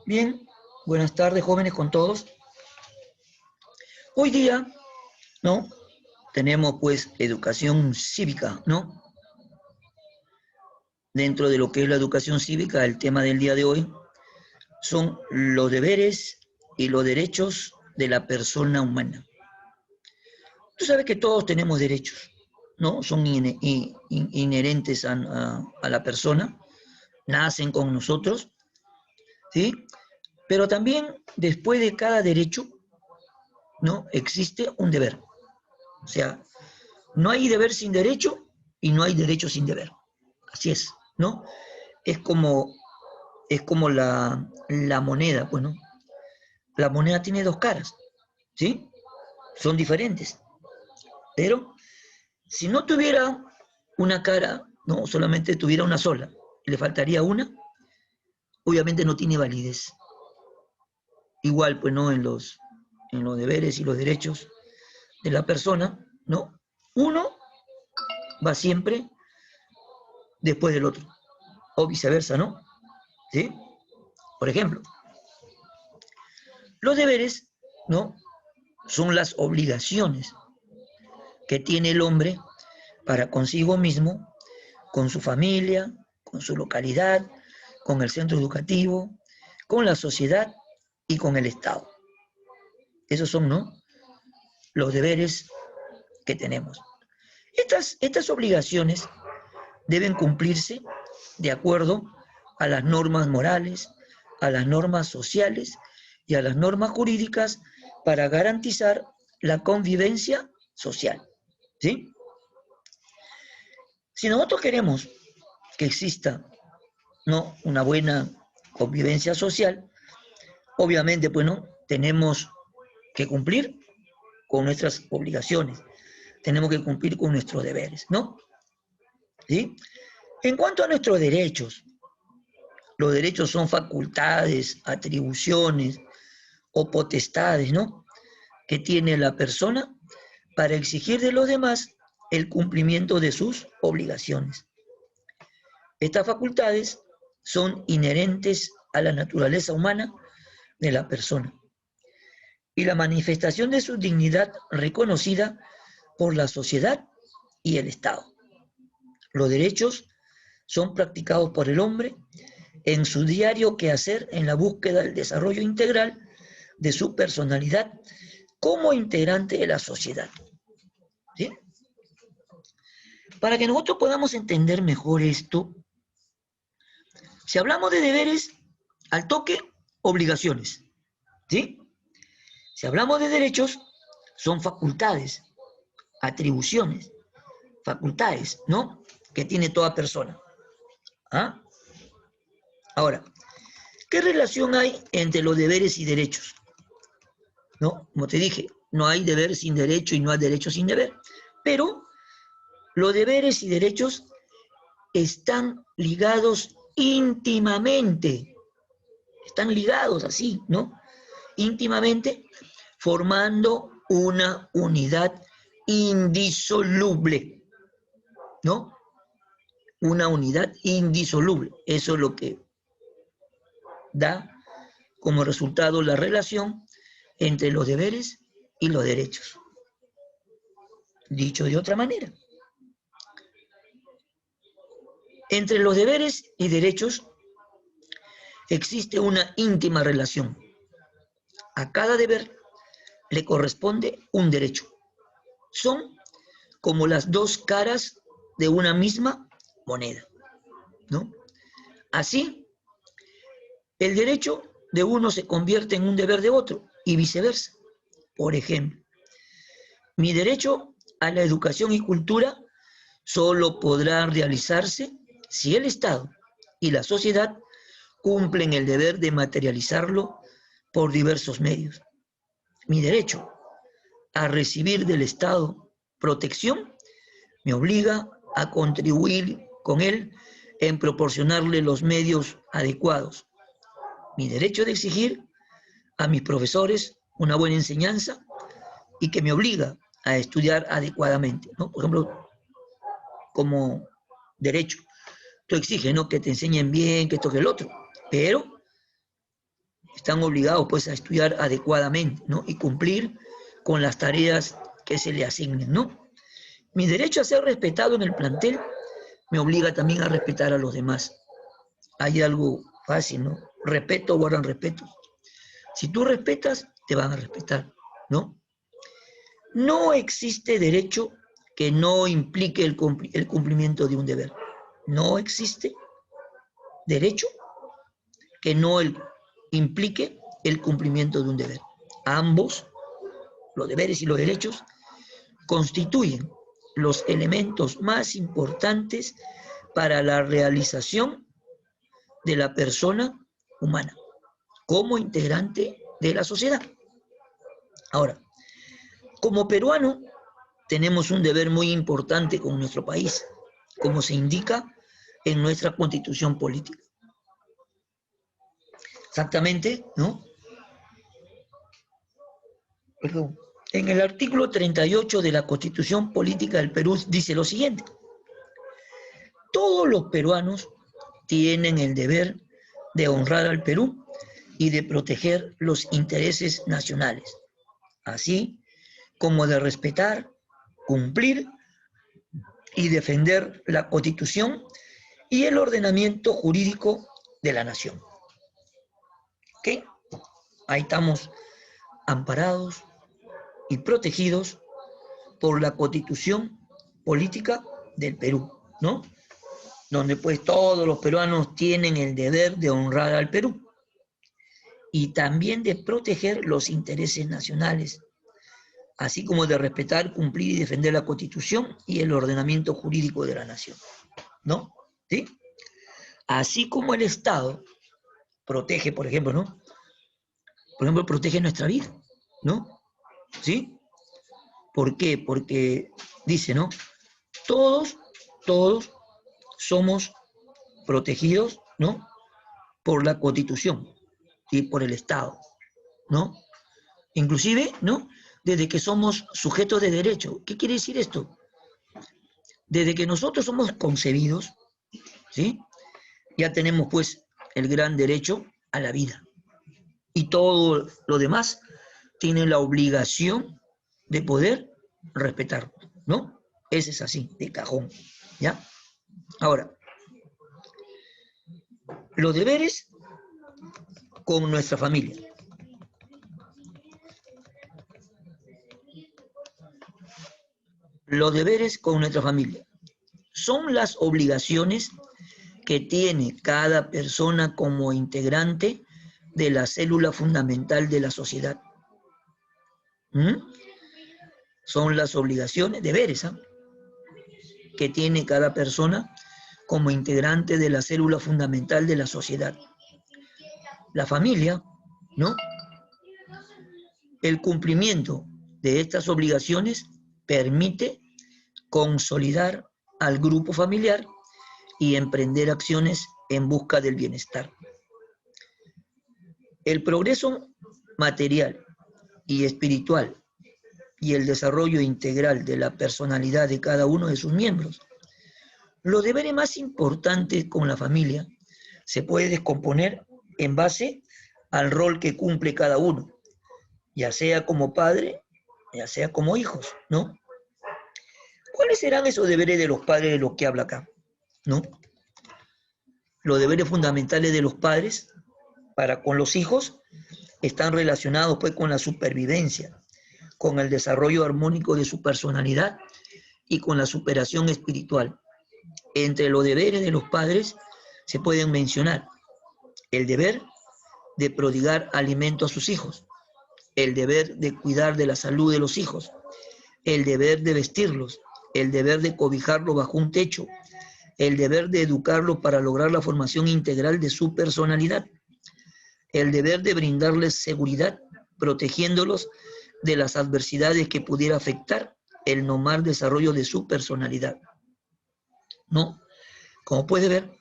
Bien, buenas tardes, jóvenes, con todos. Hoy día, ¿no? Tenemos pues educación cívica, ¿no? Dentro de lo que es la educación cívica, el tema del día de hoy son los deberes y los derechos de la persona humana. Tú sabes que todos tenemos derechos, ¿no? Son inherentes a la persona, nacen con nosotros, ¿sí? Pero también después de cada derecho, ¿no? Existe un deber. O sea, no hay deber sin derecho y no hay derecho sin deber. Así es, ¿no? Es como, es como la moneda, pues, ¿no? La moneda tiene dos caras, ¿sí? Son diferentes. Pero si no tuviera una cara, no, solamente tuviera una sola, y le faltaría una, obviamente no tiene validez. Igual, pues, ¿no? En los deberes y los derechos de la persona, ¿no? Uno va siempre después del otro, o viceversa, ¿no? ¿Sí? Por ejemplo, los deberes, ¿no? Son las obligaciones que tiene el hombre para consigo mismo, con su familia, con su localidad, con el centro educativo, con la sociedad y con el Estado. Esos son, ¿no? Los deberes que tenemos. Estas obligaciones deben cumplirse de acuerdo a las normas morales, a las normas sociales y a las normas jurídicas para garantizar la convivencia social, ¿sí? Si nosotros queremos que exista, ¿no?, una buena convivencia social, obviamente, pues, ¿no?, tenemos que cumplir con nuestras obligaciones, tenemos que cumplir con nuestros deberes, ¿no? ¿Sí? En cuanto a nuestros derechos, los derechos son facultades, atribuciones o potestades, ¿no?, que tiene la persona para exigir de los demás el cumplimiento de sus obligaciones. Estas facultades son inherentes a la naturaleza humana de la persona y la manifestación de su dignidad reconocida por la sociedad y el Estado. Los derechos son practicados por el hombre en su diario quehacer en la búsqueda del desarrollo integral de su personalidad como integrante de la sociedad, ¿sí? Para que nosotros podamos entender mejor esto, si hablamos de deberes, al toque, obligaciones, ¿sí? Si hablamos de derechos, son facultades, atribuciones, facultades, ¿no?, que tiene toda persona. ¿Ah? Ahora, ¿qué relación hay entre los deberes y derechos? ¿No? Como te dije, no hay deber sin derecho y no hay derecho sin deber. Pero los deberes y derechos están ligados íntimamente. Están ligados así, ¿no? Íntimamente, formando una unidad indisoluble, ¿no? Una unidad indisoluble. Eso es lo que da como resultado la relación entre los deberes y los derechos. Dicho de otra manera, entre los deberes y derechos existe una íntima relación. A cada deber le corresponde un derecho. Son como las dos caras de una misma moneda, ¿no? Así, el derecho de uno se convierte en un deber de otro y viceversa. Por ejemplo, mi derecho a la educación y cultura solo podrá realizarse si el Estado y la sociedad cumplen el deber de materializarlo por diversos medios. Mi derecho a recibir del Estado protección me obliga a contribuir con él en proporcionarle los medios adecuados. Mi derecho de exigir a mis profesores una buena enseñanza y que me obliga a estudiar adecuadamente, ¿no? Por ejemplo, como derecho, tú exiges, ¿no?, que te enseñen bien, que esto, que el otro, pero están obligados pues a estudiar adecuadamente, ¿no? Y cumplir con las tareas que se le asignen, ¿no? Mi derecho a ser respetado en el plantel me obliga también a respetar a los demás. Hay algo fácil, ¿no? Respeto, guardan respeto. Si tú respetas, te van a respetar, ¿no? No existe derecho que no implique el cumplimiento de un deber. No existe derecho que no implique el cumplimiento de un deber. Ambos, los deberes y los derechos, constituyen los elementos más importantes para la realización de la persona humana como integrante de la sociedad. Ahora, como peruano, tenemos un deber muy importante con nuestro país, como se indica en nuestra constitución política. Exactamente, ¿no? Perdón. En el artículo 38 de la Constitución Política del Perú dice lo siguiente: todos los peruanos tienen el deber de honrar al Perú y de proteger los intereses nacionales, así como de respetar, cumplir y defender la Constitución y el ordenamiento jurídico de la nación. ¿Ok? Ahí estamos amparados y protegidos por la Constitución Política del Perú, ¿no? Donde pues todos los peruanos tienen el deber de honrar al Perú y también de proteger los intereses nacionales, así como de respetar, cumplir y defender la Constitución y el ordenamiento jurídico de la nación, ¿no? ¿Sí? Así como el Estado protege, por ejemplo, ¿no? Por ejemplo, protege nuestra vida, ¿no? ¿Sí? ¿Por qué? Porque dice, ¿no? Todos somos protegidos, ¿no? Por la Constitución y por el Estado, ¿no? Inclusive, ¿no? Desde que somos sujetos de derecho. ¿Qué quiere decir esto? Desde que nosotros somos concebidos, ¿sí? Ya tenemos pues el gran derecho a la vida. Y todo lo demás tiene la obligación de poder respetar, ¿no? Ese es así, de cajón, ¿ya? Ahora, los deberes con nuestra familia. Los deberes con nuestra familia son las obligaciones que tiene cada persona como integrante de la célula fundamental de la sociedad. Son las obligaciones, deberes, que tiene cada persona como integrante de la célula fundamental de la sociedad. La familia, ¿no? El cumplimiento de estas obligaciones permite consolidar al grupo familiar y emprender acciones en busca del bienestar. El progreso material y espiritual y el desarrollo integral de la personalidad de cada uno de sus miembros. Los deberes más importantes con la familia se puede descomponer en base al rol que cumple cada uno, ya sea como padre, ya sea como hijos, ¿no? ¿Cuáles serán esos deberes de los padres de los que habla acá? ¿No? Los deberes fundamentales de los padres para con los hijos están relacionados pues con la supervivencia, con el desarrollo armónico de su personalidad y con la superación espiritual. Entre los deberes de los padres se pueden mencionar el deber de prodigar alimento a sus hijos, el deber de cuidar de la salud de los hijos, el deber de vestirlos, el deber de cobijarlos bajo un techo, el deber de educarlos para lograr la formación integral de su personalidad, el deber de brindarles seguridad, protegiéndolos de las adversidades que pudiera afectar el normal desarrollo de su personalidad. ¿No? Como puede ver,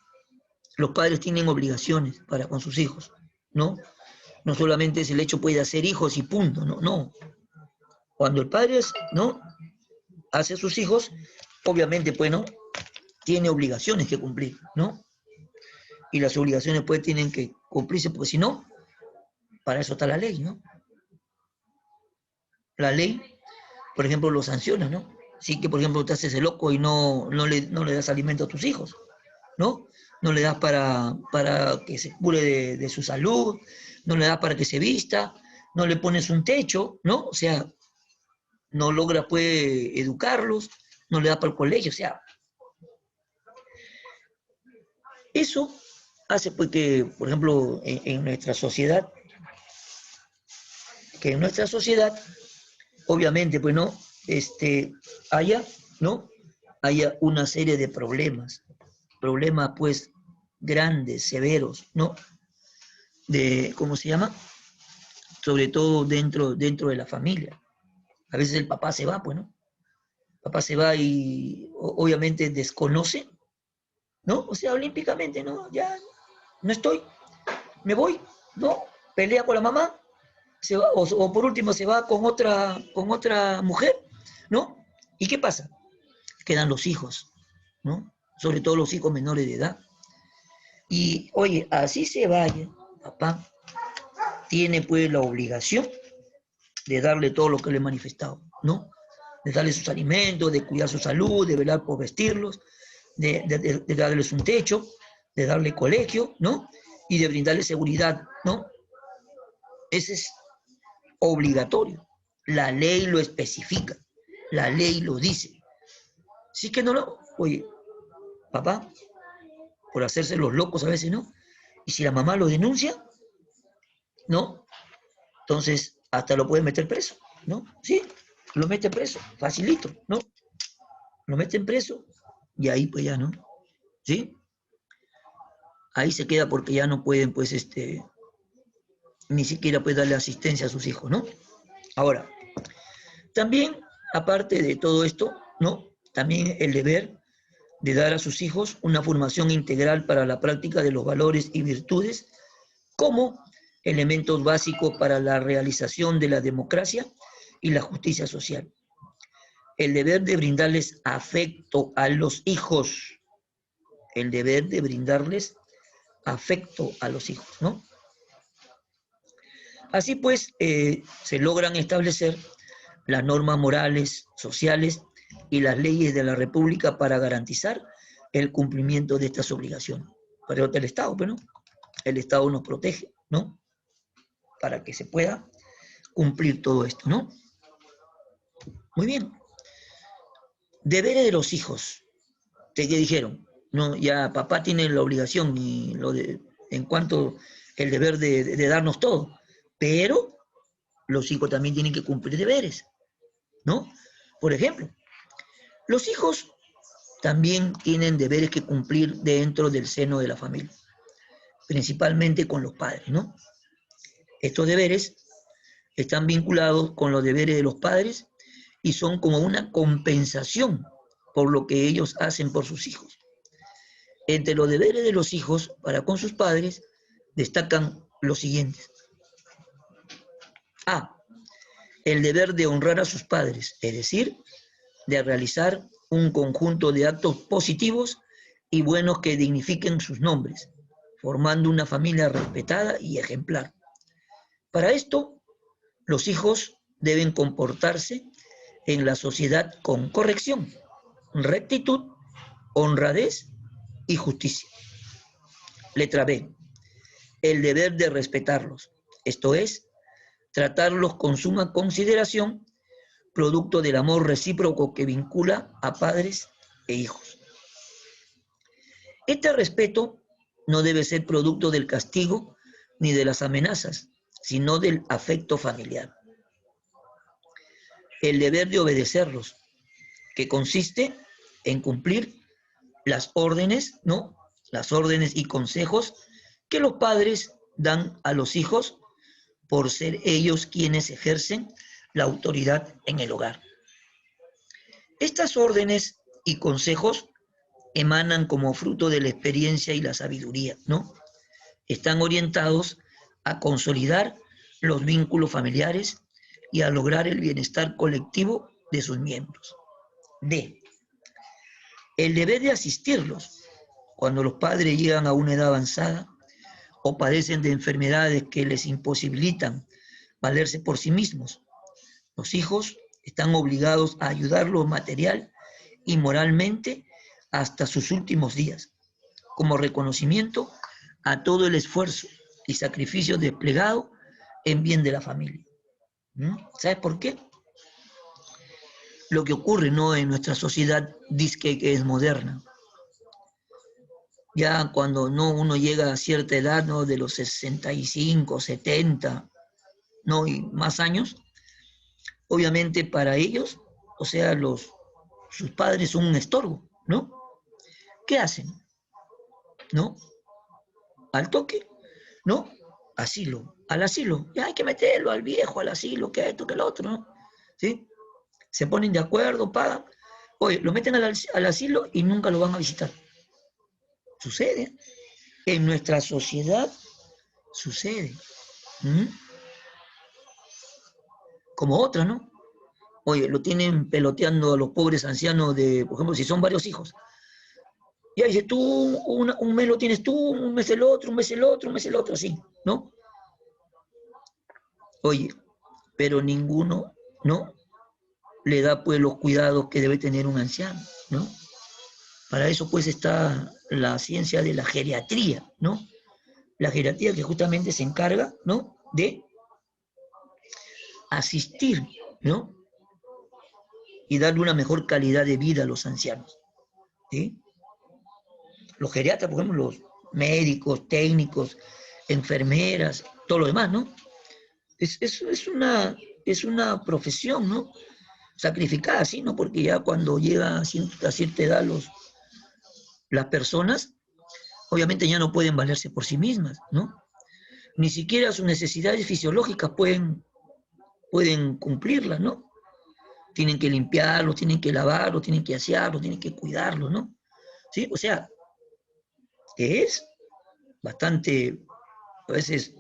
los padres tienen obligaciones para con sus hijos, ¿no? No solamente es el hecho pues, de hacer hijos y punto, no, no. Cuando el padre, ¿no?, hace sus hijos, obviamente, pues, ¿no?, tiene obligaciones que cumplir, ¿no? Y las obligaciones, pues, tienen que cumplirse, porque si no, para eso está la ley, ¿no? La ley, por ejemplo, lo sanciona, ¿no? Sí que, por ejemplo, te haces el loco y no le das alimento a tus hijos, ¿no? No le das para que se cure de su salud, no le das para que se vista, no le pones un techo, ¿no? O sea, no logra, pues, educarlos, no le das para el colegio, o sea, eso hace, pues, que, por ejemplo, en nuestra sociedad, obviamente, pues, ¿no? Haya, ¿no? Haya una serie de problemas, pues, grandes, severos, ¿no? ¿Cómo se llama? Sobre todo dentro de la familia. A veces el papá se va, pues, ¿no? El papá se va y obviamente desconoce, ¿no? O sea, olímpicamente, ¿no? Ya no estoy, me voy, ¿no? Pelea con la mamá, se va, o por último se va con otra mujer, ¿no? ¿Y qué pasa? Quedan los hijos, ¿no? Sobre todo los hijos menores de edad. Y, oye, así se vaya, papá tiene pues la obligación de darle todo lo que le he manifestado, ¿no? De darle sus alimentos, de cuidar su salud, de velar por vestirlos, de darles un techo, de darle colegio, ¿no? Y de brindarle seguridad, ¿no? Ese es obligatorio. La ley lo especifica, la ley lo dice. Si es que no lo, oye, papá, por hacerse los locos a veces, ¿no? Y si la mamá lo denuncia, ¿no? Entonces hasta lo puede meter preso, ¿no? Sí, lo mete preso, facilito, ¿no? Lo meten preso y ahí pues ya, ¿no? ¿Sí? Ahí se queda porque ya no pueden, pues, ni siquiera pues darle asistencia a sus hijos, ¿no? Ahora, también, aparte de todo esto, ¿no? También el deber de dar a sus hijos una formación integral para la práctica de los valores y virtudes como elementos básicos para la realización de la democracia y la justicia social. El deber de brindarles afecto a los hijos, el deber de brindarles afecto a los hijos, ¿no? Así pues, se logran establecer las normas morales, sociales y las leyes de la República para garantizar el cumplimiento de estas obligaciones. Para eso el Estado, pero ¿no? El Estado nos protege, ¿no? Para que se pueda cumplir todo esto, ¿no? Muy bien. Deberes de los hijos. ¿Qué dijeron? No, ya papá tiene la obligación y en cuanto el deber de darnos todo, pero los hijos también tienen que cumplir deberes, ¿no? Por ejemplo, los hijos también tienen deberes que cumplir dentro del seno de la familia, principalmente con los padres, ¿no? Estos deberes están vinculados con los deberes de los padres y son como una compensación por lo que ellos hacen por sus hijos. Entre los deberes de los hijos para con sus padres destacan los siguientes. A. El deber de honrar a sus padres, es decir, de realizar un conjunto de actos positivos y buenos que dignifiquen sus nombres, formando una familia respetada y ejemplar. Para esto, los hijos deben comportarse en la sociedad con corrección, rectitud, honradez y justicia. Letra B. El deber de respetarlos, esto es, tratarlos con suma consideración, producto del amor recíproco que vincula a padres e hijos. Este respeto no debe ser producto del castigo ni de las amenazas, sino del afecto familiar. El deber de obedecerlos, que consiste en cumplir las órdenes, ¿no? Las órdenes y consejos que los padres dan a los hijos por ser ellos quienes ejercen la autoridad en el hogar. Estas órdenes y consejos emanan como fruto de la experiencia y la sabiduría, ¿no? Están orientados a consolidar los vínculos familiares y a lograr el bienestar colectivo de sus miembros. D. El deber de asistirlos cuando los padres llegan a una edad avanzada o padecen de enfermedades que les imposibilitan valerse por sí mismos. Los hijos están obligados a ayudarlos material y moralmente hasta sus últimos días, como reconocimiento a todo el esfuerzo y sacrificio desplegado en bien de la familia. ¿Sabes por qué? Lo que ocurre, ¿no?, en nuestra sociedad dice que es moderna. Ya cuando no uno llega a cierta edad, ¿no?, de los 65, 70, ¿no?, y más años, obviamente para ellos, o sea, sus padres son un estorbo, ¿no? ¿Qué hacen? ¿No? Al toque, ¿no? Asilo, al asilo. Ya hay que meterlo al viejo, al asilo, que esto, que lo otro, ¿no? ¿Sí? Se ponen de acuerdo, pagan. Oye, lo meten al asilo y nunca lo van a visitar. Sucede. En nuestra sociedad sucede. ¿Mm? Como otra, ¿no? Oye, lo tienen peloteando a los pobres ancianos de, por ejemplo, si son varios hijos. Ya dice, tú, un mes lo tienes tú, un mes el otro, un mes el otro, un mes el otro, así, ¿no? Oye, pero ninguno, ¿no?, le da pues los cuidados que debe tener un anciano, ¿no? Para eso pues está la ciencia de la geriatría, ¿no? La geriatría que justamente se encarga, ¿no?, de asistir, ¿no?, y darle una mejor calidad de vida a los ancianos, ¿sí? Los geriatras, por ejemplo, los médicos, técnicos, enfermeras, todo lo demás, ¿no? Es una profesión, ¿no?, sacrificada, ¿sí?, ¿no? Porque ya cuando llega a cierta edad las personas, obviamente ya no pueden valerse por sí mismas, ¿no? Ni siquiera sus necesidades fisiológicas pueden cumplirlas, ¿no? Tienen que limpiarlos, tienen que lavarlos, tienen que asearlos, tienen que cuidarlos, ¿no? ¿Sí? O sea, que es bastante, a veces,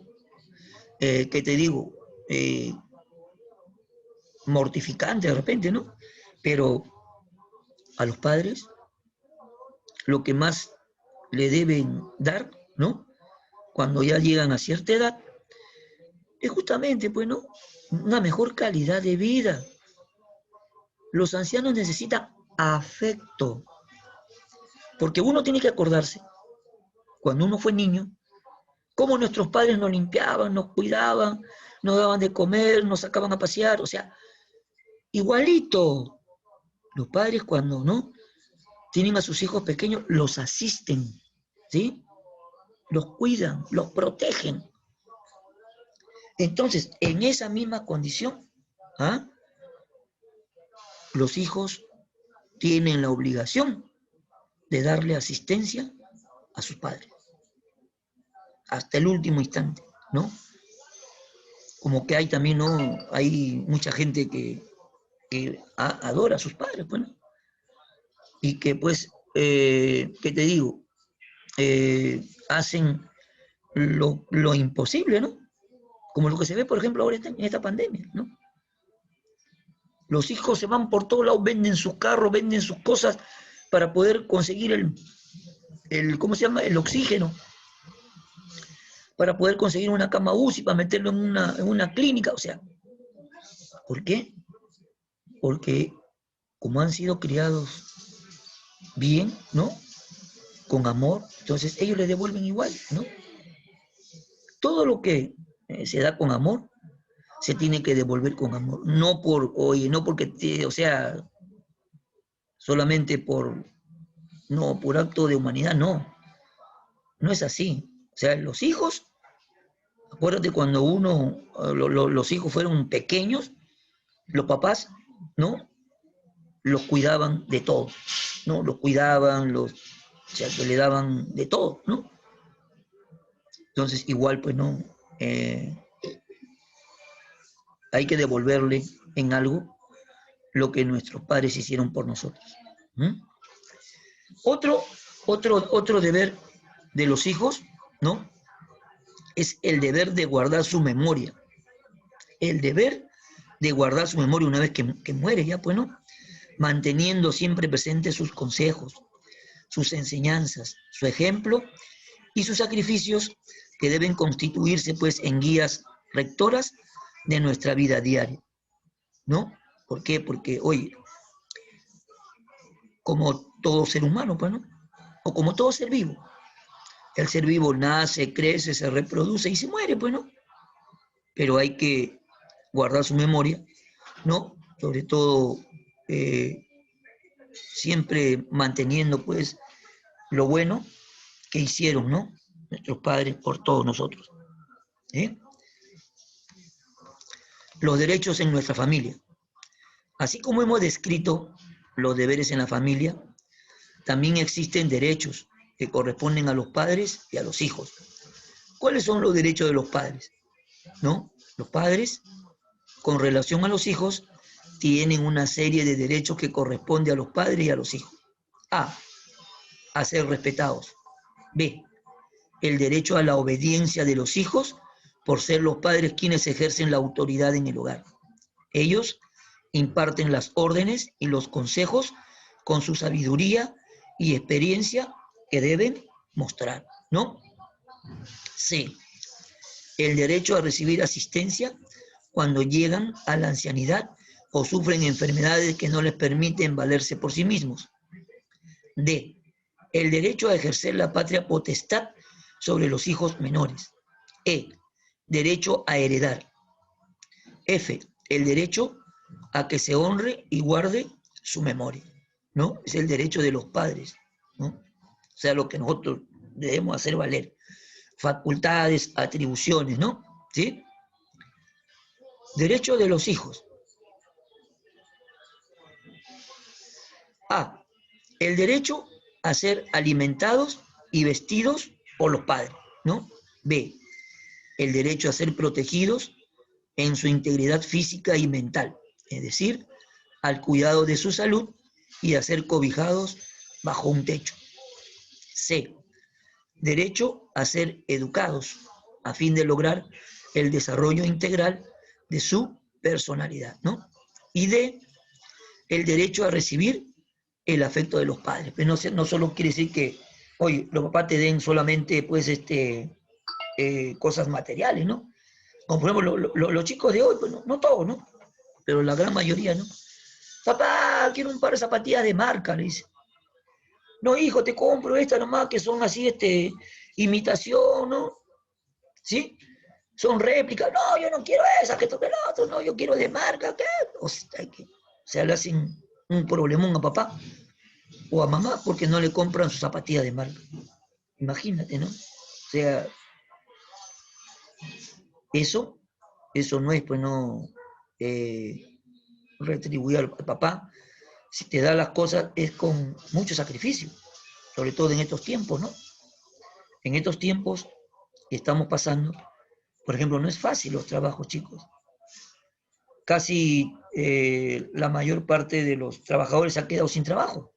¿qué te digo? Mortificante de repente, ¿no? Pero a los padres lo que más le deben dar, ¿no?, cuando ya llegan a cierta edad, es justamente, pues, ¿no?, una mejor calidad de vida. Los ancianos necesitan afecto, porque uno tiene que acordarse, cuando uno fue niño, cómo nuestros padres nos limpiaban, nos cuidaban, nos daban de comer, nos sacaban a pasear, o sea, igualito. Los padres cuando, ¿no?, tienen a sus hijos pequeños, los asisten, ¿sí? Los cuidan, los protegen. Entonces, en esa misma condición, ¿ah?, los hijos tienen la obligación de darle asistencia a sus padres, hasta el último instante, ¿no? Como que hay también, ¿no?, hay mucha gente que adora a sus padres, pues, ¿no? Y que, pues, ¿qué te digo? Hacen lo imposible, ¿no? Como lo que se ve, por ejemplo, ahora en esta pandemia, ¿no? Los hijos se van por todos lados, venden sus carros, venden sus cosas para poder conseguir ¿cómo se llama?, el oxígeno, para poder conseguir una cama UCI, para meterlo en una clínica. O sea, ¿por qué? Porque como han sido criados bien, ¿no?, con amor, entonces ellos le devuelven igual, ¿no? Todo lo que se da con amor, se tiene que devolver con amor. No por, oye, no porque, o sea, solamente no, por acto de humanidad, no. No es así. O sea, los hijos, acuérdate cuando los hijos fueron pequeños, los papás, ¿no?, los cuidaban de todo, ¿no? Los cuidaban, o sea, que le daban de todo, ¿no? Entonces, igual, pues, ¿no? Hay que devolverle en algo lo que nuestros padres hicieron por nosotros. ¿Mm? Otro deber de los hijos, ¿no?, es el deber de guardar su memoria. El deber de guardar su memoria una vez que muere ya, pues, ¿no? Manteniendo siempre presentes sus consejos, sus enseñanzas, su ejemplo y sus sacrificios que deben constituirse pues en guías rectoras de nuestra vida diaria, ¿no? ¿Por qué? Porque, oye, como todo ser humano, pues, ¿no? O como todo ser vivo. El ser vivo nace, crece, se reproduce y se muere, pues, ¿no? Pero hay que guardar su memoria, ¿no? Sobre todo, eh, siempre manteniendo, pues, lo bueno que hicieron, ¿no? Nuestros padres por todos nosotros. ¿Eh? Los derechos en nuestra familia. Así como hemos descrito los deberes en la familia, también existen derechos que corresponden a los padres y a los hijos. ¿Cuáles son los derechos de los padres? ¿No? Los padres, con relación a los hijos, tienen una serie de derechos que corresponden a los padres y a los hijos. A ser respetados. B, el derecho a la obediencia de los hijos por ser los padres quienes ejercen la autoridad en el hogar. Ellos imparten las órdenes y los consejos con su sabiduría y experiencia que deben mostrar, ¿no? C, el derecho a recibir asistencia cuando llegan a la ancianidad o sufren enfermedades que no les permiten valerse por sí mismos. D, el derecho a ejercer la patria potestad sobre los hijos menores. E, derecho a heredar. F, el derecho a que se honre y guarde su memoria, ¿no? Es el derecho de los padres, ¿no? O sea, lo que nosotros debemos hacer valer. Facultades, atribuciones, ¿no? ¿Sí? Derecho de los hijos. A, el derecho a ser alimentados y vestidos por los padres, ¿no? B, el derecho a ser protegidos en su integridad física y mental, es decir, al cuidado de su salud y a ser cobijados bajo un techo. C, derecho a ser educados a fin de lograr el desarrollo integral de su personalidad, ¿no? Y D, el derecho a recibir el afecto de los padres. Pero no solo quiere decir que, oye, los papás te den solamente, pues, cosas materiales, ¿no? Como por ejemplo los chicos de hoy, pues no todos, ¿no? Pero la gran mayoría, ¿no? Papá, quiero un par de zapatillas de marca, le dice. No, hijo, te compro estas nomás que son así, imitación, ¿no? ¿Sí? Son réplicas. No, yo no quiero esas, que toque el otro, no, yo quiero de marca, ¿qué? O sea, le hacen un problemón a papá o a mamá porque no le compran sus zapatillas de marca. Imagínate, ¿no? O sea, eso no es, pues no, retribuir al papá. Si te da las cosas es con mucho sacrificio, sobre todo en estos tiempos, ¿no? En estos tiempos que estamos pasando, por ejemplo, no es fácil los trabajos, chicos. Casi la mayor parte de los trabajadores ha quedado sin trabajo,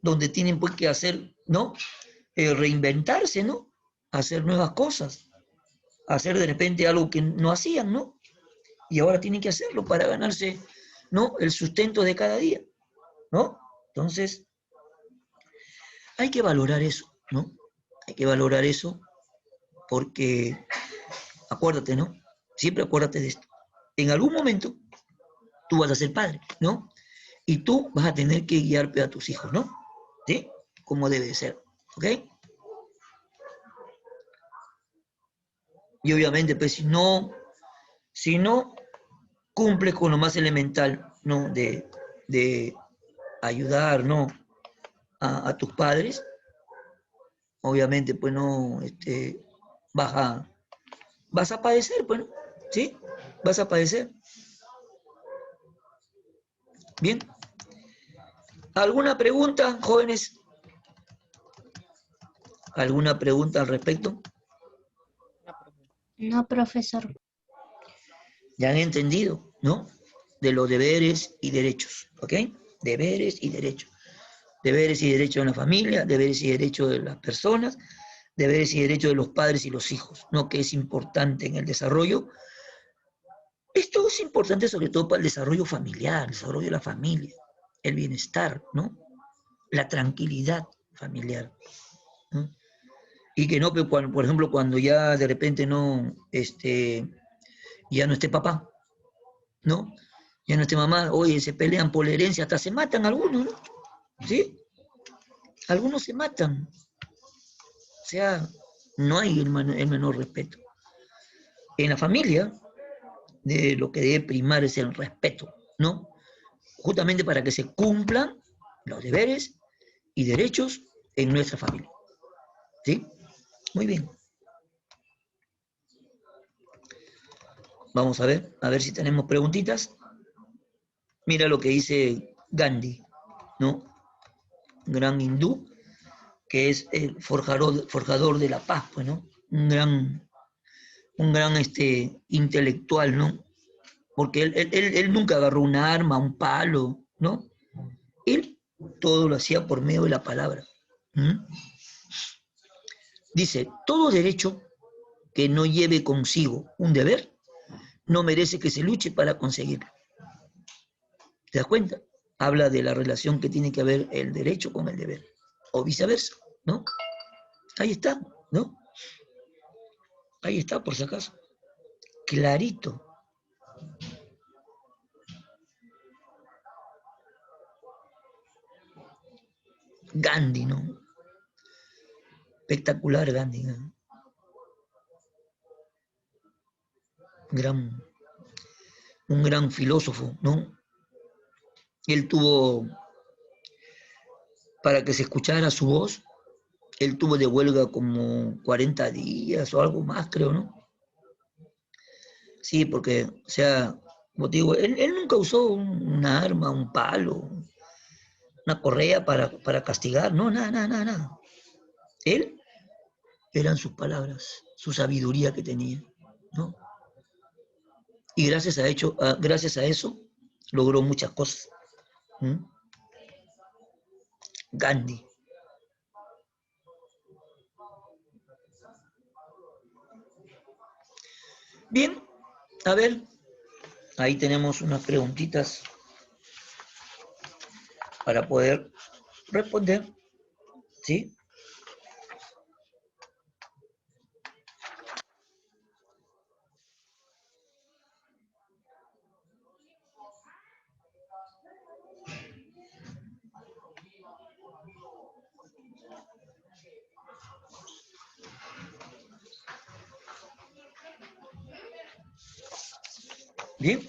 donde tienen pues que hacer, ¿no? Reinventarse, ¿no? Hacer nuevas cosas, hacer de repente algo que no hacían, ¿no? Y ahora tienen que hacerlo para ganarse, ¿no? El sustento de cada día, ¿no? Entonces, hay que valorar eso, ¿no? Hay que valorar eso porque, acuérdate, ¿no? Siempre acuérdate de esto. En algún momento tú vas a ser padre, ¿no? Y tú vas a tener que guiar a tus hijos, ¿no? ¿Sí? Como debe ser, ¿ok? Y obviamente, pues si no cumples con lo más elemental, ¿no? De ayudar, ¿no? A tus padres, obviamente, pues no, vas a, vas a padecer, pues, ¿no? ¿Sí? Vas a padecer. Bien. ¿Alguna pregunta, jóvenes? ¿Alguna pregunta al respecto? No, profesor. Ya han entendido, ¿no? De los deberes y derechos, ¿ok? Deberes y derechos. Deberes y derechos de la familia, deberes y derechos de las personas, deberes y derechos de los padres y los hijos, ¿no? Que es importante en el desarrollo. Esto es importante sobre todo para el desarrollo familiar, el desarrollo de la familia, el bienestar, ¿no? La tranquilidad familiar, ¿no? Y que no, pero cuando, por ejemplo, cuando ya de repente no, ya no esté papá, ¿no? Ya no esté mamá, oye, se pelean por la herencia, hasta se matan algunos, ¿no? ¿Sí? Algunos se matan. O sea, no hay el menor respeto. En la familia, lo que debe primar es el respeto, ¿no? Justamente para que se cumplan los deberes y derechos en nuestra familia. ¿Sí? Muy bien. Vamos a ver si tenemos preguntitas. Mira lo que dice Gandhi, ¿no? Gran hindú, que es el forjador de la paz, pues, ¿no? Un gran intelectual, ¿no? Porque él nunca agarró un arma, un palo, ¿no? Él todo lo hacía por medio de la palabra. ¿Mm? Dice, todo derecho que no lleve consigo un deber no merece que se luche para conseguirlo. ¿Te das cuenta? Habla de la relación que tiene que haber el derecho con el deber, o viceversa, ¿no? Ahí está, ¿no? Ahí está, por si acaso. Clarito. Gandhi, ¿no? Espectacular Gandhi, ¿no? Un gran filósofo, ¿no? Él tuvo, para que se escuchara su voz, él tuvo de huelga como 40 días o algo más, creo, ¿no? Sí, porque, o sea, como te digo, él nunca usó una arma, un palo, una correa para castigar, no, nada, nada, nada, nada. Él eran sus palabras, su sabiduría que tenía, ¿no? Y gracias a eso logró muchas cosas. ¿Mm? Gandhi. Bien, a ver, ahí tenemos unas preguntitas para poder responder, ¿sí? Bien,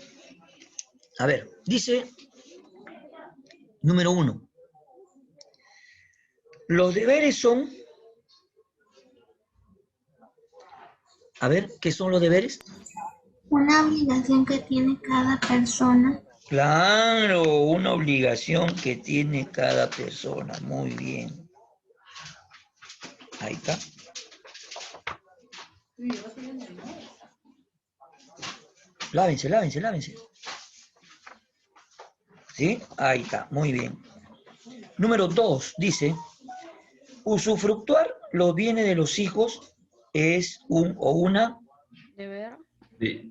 a ver, dice número 1. Los deberes son, a ver, ¿qué son los deberes? Una obligación que tiene cada persona. Claro, una obligación que tiene cada persona. Muy bien. Ahí está. Lávense, lávense, lávense. ¿Sí? Ahí está, muy bien. Número 2 dice, usufructuar los bienes de los hijos es un o una. Deber. De,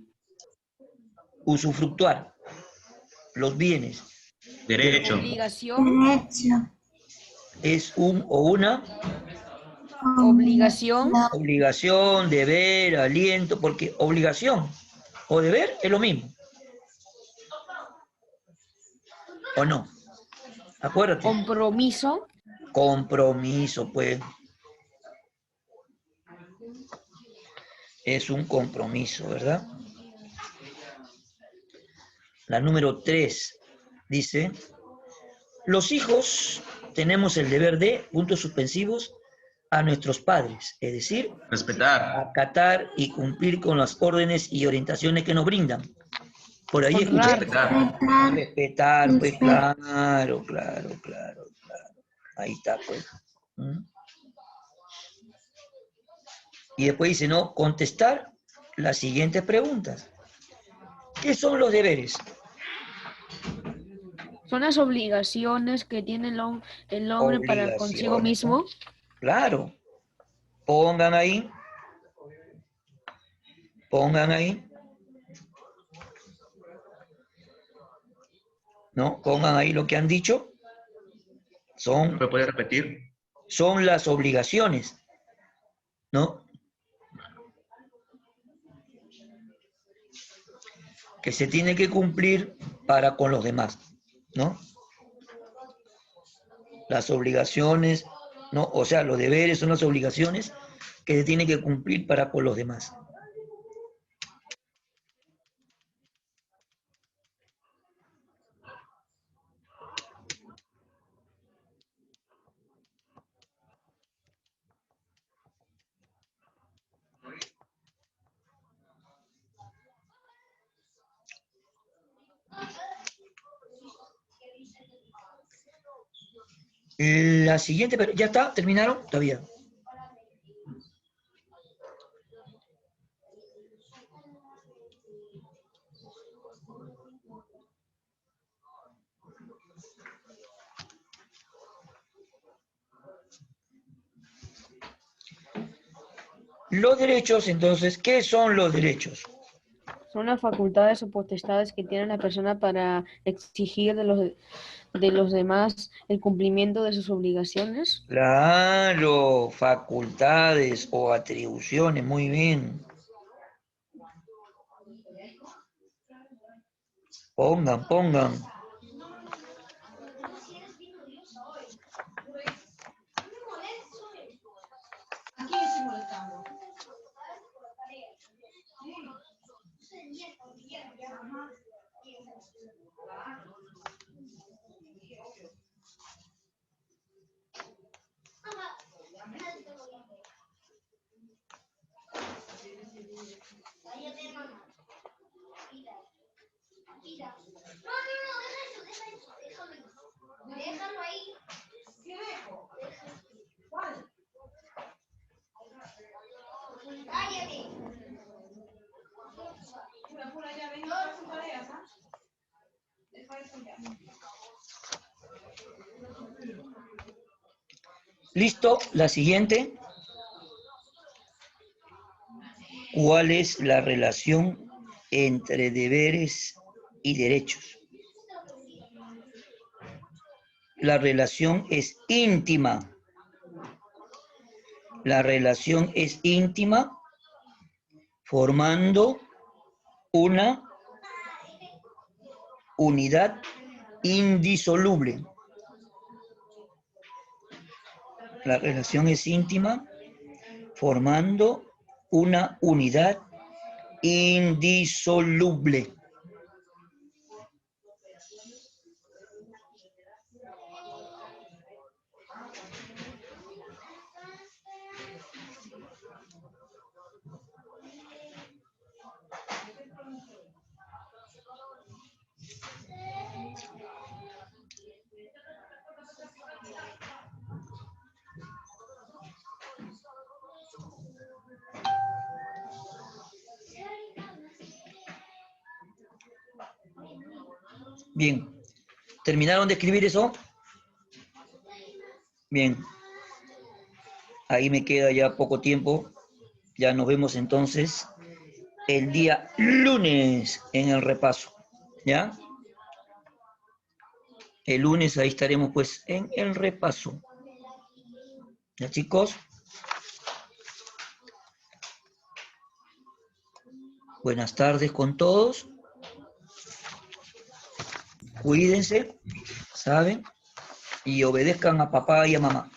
Usufructuar los bienes de los derecho. Obligación. Derecho. es un o una Obligación. obligación, deber, aliento, porque obligación o deber es lo mismo. ¿O no? Acuérdate. Compromiso. Compromiso, pues. Es un compromiso, ¿verdad? La número 3 dice, los hijos tenemos el deber de, puntos suspensivos, a nuestros padres, es decir, Respetar. acatar y cumplir con las órdenes y orientaciones que nos brindan. Por ahí escuché. Honrar. Respetar. Respetar, pues claro, claro, claro, claro. Ahí está, pues. ¿Mm? Y después dice, no, contestar las siguientes preguntas. ¿Qué son los deberes? Son las obligaciones que tiene el hombre para consigo Obligaciones, ¿no? mismo. Claro. Pongan ahí. Pongan ahí. ¿No? Pongan ahí lo que han dicho. ¿Me puede repetir? Son las obligaciones ¿no? Que se tiene que cumplir para con los demás, ¿no? Las obligaciones, ¿no? O sea, los deberes son las obligaciones que se tienen que cumplir para con los demás. La siguiente, pero ¿ya está? ¿Terminaron? Todavía. Los derechos, entonces, ¿qué son los derechos? Son las facultades o potestades que tiene la persona para exigir de los demás el cumplimiento de sus obligaciones. Claro, facultades o atribuciones, muy bien. Pongan. ¿Listo? La siguiente. ¿Cuál es la relación entre deberes y derechos? La relación es íntima. La relación es íntima, formando una unidad indisoluble. La relación es íntima, formando una unidad indisoluble. Bien, ¿terminaron de escribir eso? Bien, ahí me queda ya poco tiempo. Ya nos vemos entonces el día lunes en el repaso, ¿ya? El lunes ahí estaremos pues en el repaso. ¿Ya, chicos? Buenas tardes con todos. Cuídense, ¿saben? Y obedezcan a papá y a mamá.